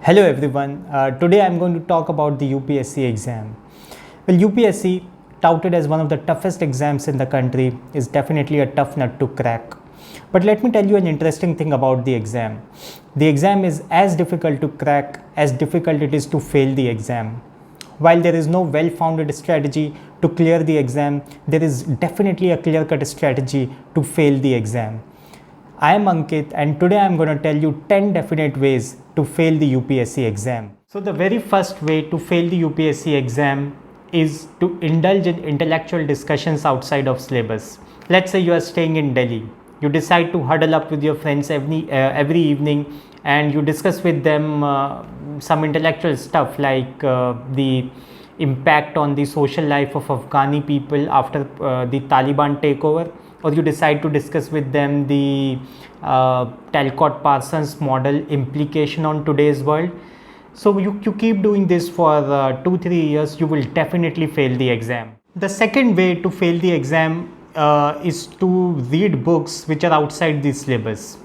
Hello everyone. Today I'm going to talk about the UPSC exam. Well, UPSC, touted as one of the toughest exams in the country, is definitely a tough nut to crack. But let me tell you an interesting thing about the exam. The exam is as difficult to crack as difficult it is to fail the exam. While there is no well-founded strategy to clear the exam, there is definitely a clear-cut strategy to fail the exam. I am Ankit and today I am going to tell you 10 definite ways to fail the UPSC exam. So the very first way to fail the UPSC exam is to indulge in intellectual discussions outside of syllabus. Let's say you are staying in Delhi. You decide to huddle up with your friends every evening and you discuss with them some intellectual stuff like the impact on the social life of Afghani people after the Taliban takeover, or you decide to discuss with them the Talcott Parsons model implication on today's world. So you keep doing this for 2-3 years, you will definitely fail the exam. The second way to fail the exam is to read books which are outside the syllabus.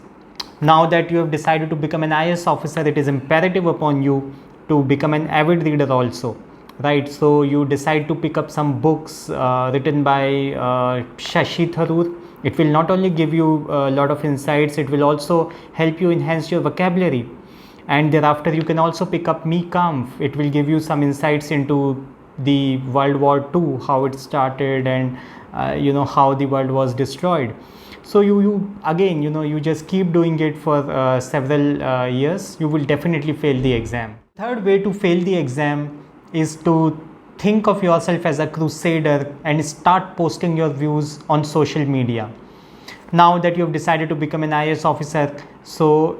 Now that you have decided to become an IAS officer, it is imperative upon you to become an avid reader also, right? So you decide to pick up some books written by Shashi Tharoor. It will not only give you a lot of insights, it will also help you enhance your vocabulary. And thereafter you can also pick up Me Kampf. It will give you some insights into the World War II, how it started, and how the world was destroyed. So you again, you just keep doing it for several years, you will definitely fail the exam. Third way to fail the exam is to think of yourself as a crusader and start posting your views on social media. Now that you have decided to become an IAS officer, so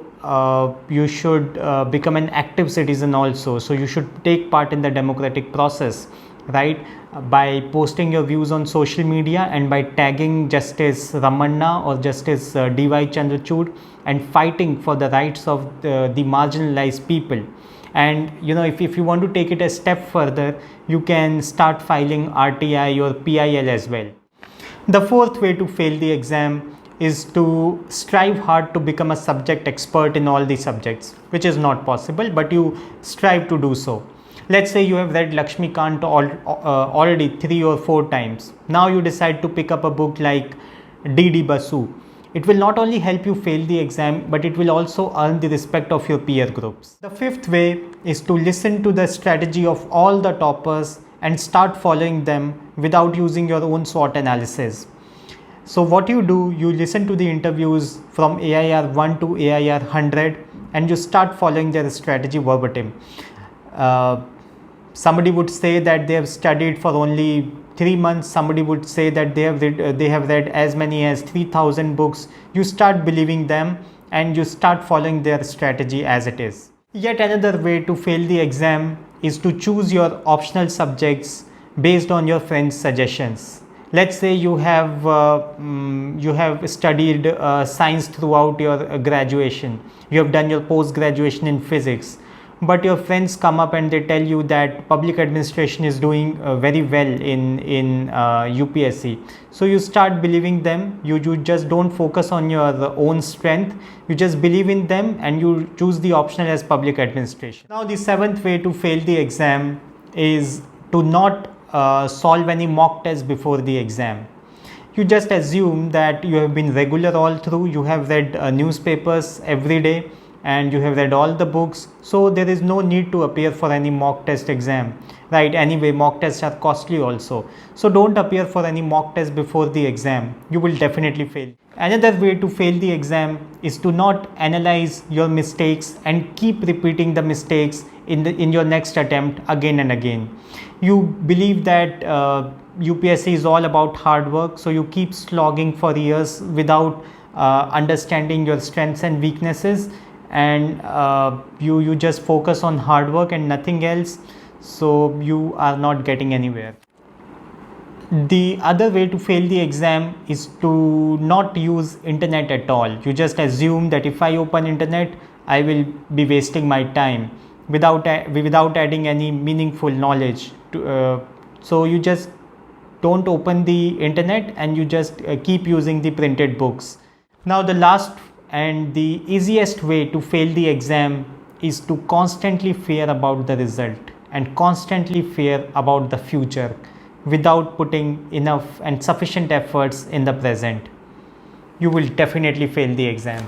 you should become an active citizen also. So you should take part in the democratic process, right? By posting your views on social media and by tagging Justice Ramanna or Justice D.Y. Chandrachud and fighting for the rights of the marginalized people. And if you want to take it a step further, you can start filing RTI or PIL as well. The fourth way to fail the exam is to strive hard to become a subject expert in all the subjects, which is not possible, but you strive to do so. Let's say you have read Lakshmikant already 3 or 4 times. Now you decide to pick up a book like D.D. Basu. It will not only help you fail the exam, but it will also earn the respect of your peer groups. The fifth way is to listen to the strategy of all the toppers and start following them without using your own SWOT analysis. So what you do, you listen to the interviews from AIR 1 to AIR 100 and you start following their strategy verbatim. Somebody would say that they have studied for only 3 months, somebody would say that they have read as many as 3,000 books. You start believing them and you start following their strategy as it is. Yet another way to fail the exam is to choose your optional subjects based on your friends' suggestions. Let's say you have studied science throughout your graduation. You have done your post-graduation in physics. But your friends come up and they tell you that public administration is doing very well in UPSC. So you start believing them. You just don't focus on your own strength. You just believe in them and you choose the optional as public administration. Now the seventh way to fail the exam is to not solve any mock test before the exam. You just assume that you have been regular all through. You have read newspapers every day and you have read all the books, so there is no need to appear for any mock test exam, right? Anyway, mock tests are costly also, so don't appear for any mock test before the exam. You will definitely fail. Another way to fail the exam is to not analyze your mistakes and keep repeating the mistakes in your next attempt again and again. You believe that UPSC is all about hard work, so you keep slogging for years without understanding your strengths and weaknesses, and you just focus on hard work and nothing else, so you are not getting anywhere. The other way to fail the exam is to not use internet at all. You just assume that if I open internet, I will be wasting my time without adding any meaningful knowledge to, so you just don't open the internet and you just keep using the printed books. Now the last and the easiest way to fail the exam is to constantly fear about the result and constantly fear about the future without putting enough and sufficient efforts in the present, you will definitely fail the exam.